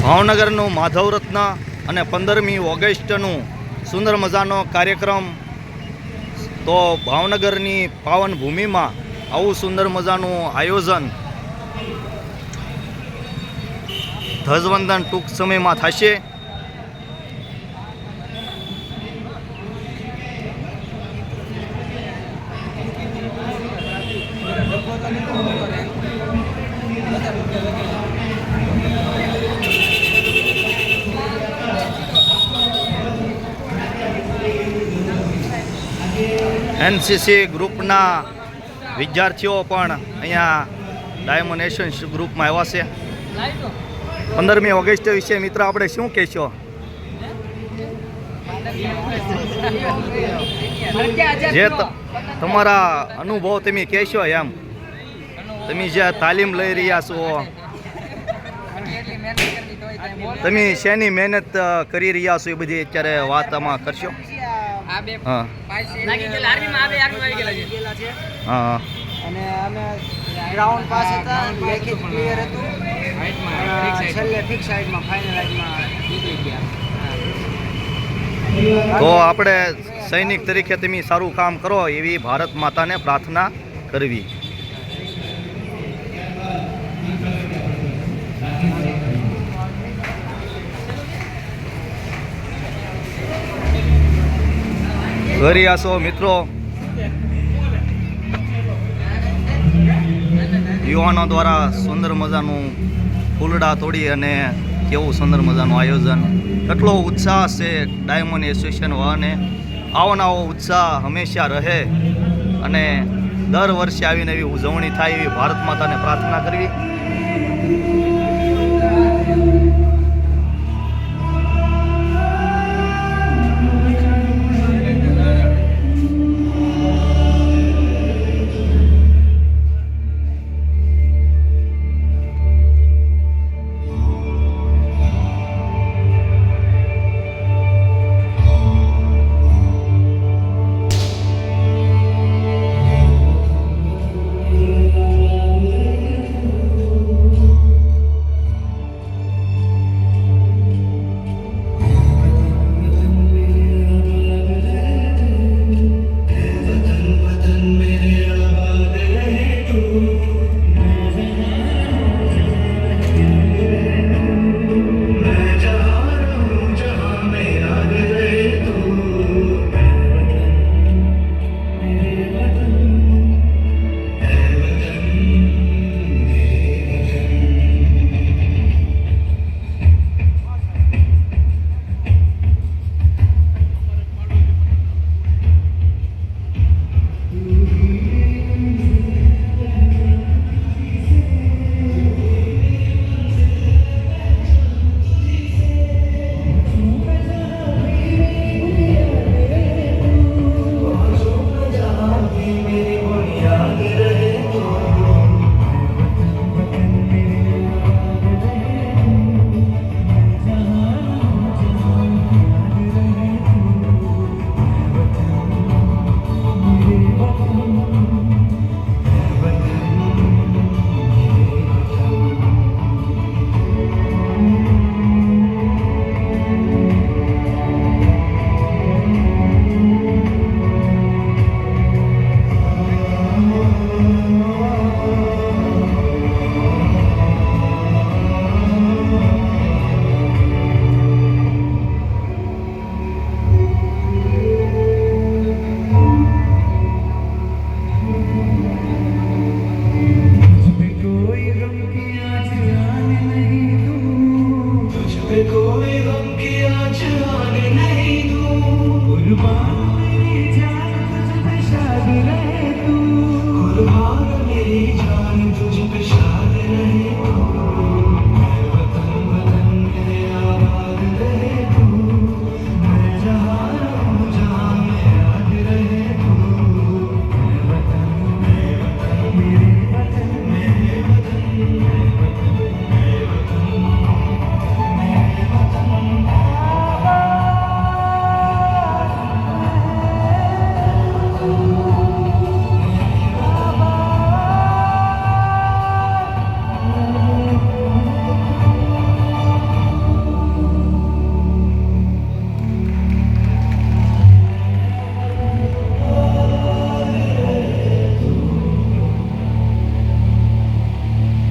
ભાવનગરનું માધવરત્ન અને 15મી ઓગસ્ટનું સુંદર મજાનો કાર્યક્રમ. તો ભાવનગરની પાવન ભૂમિમાં આવું સુંદર મજાનું આયોજન ધ્વજવંદન ટૂંક સમયમાં થશે. એનસીસી ગ્રુપના વિદ્યાર્થીઓ પણ અહીંયા ડાયમંડ એશિયન્સ ગ્રુપમાં આવ્યા છે. 15મી ઓગસ્ટ વિશે મિત્ર આપણે શું કહેશો? જે તમારા અનુભવ તમે કહેશો, એમ તમે જે તાલીમ લઈ રહ્યા છો, તમે શેની મહેનત કરી રહ્યા છો એ બધી અત્યારે વાતમાં કરશો. હા હા, અને અમે ગ્રાઉન્ડ પાસ હતા, લેખિત ક્લિયર હતું, છેલ્લે ફિક્સ સાઈડમાં ફાઇનલ સાઈડમાં નીકળી ગયા. તો આપણે સૈનિક તરીકે તમે સારું કામ કરો એવી ભારત માતાને પ્રાર્થના કરવી. કરી આસો મિત્રો, યુવાનો દ્વારા સુંદર મજાનું ફૂલડા તોડી અને કેવું સુંદર મજાનું આયોજન, કેટલો ઉત્સાહ છે ડાયમંડ એસોસિએશન વાળાને. આવો નવો ઉત્સાહ હંમેશા રહે અને દર વર્ષે આવીને એવી ઉજવણી થાય એવી ભારત માતાને પ્રાર્થના કરવી.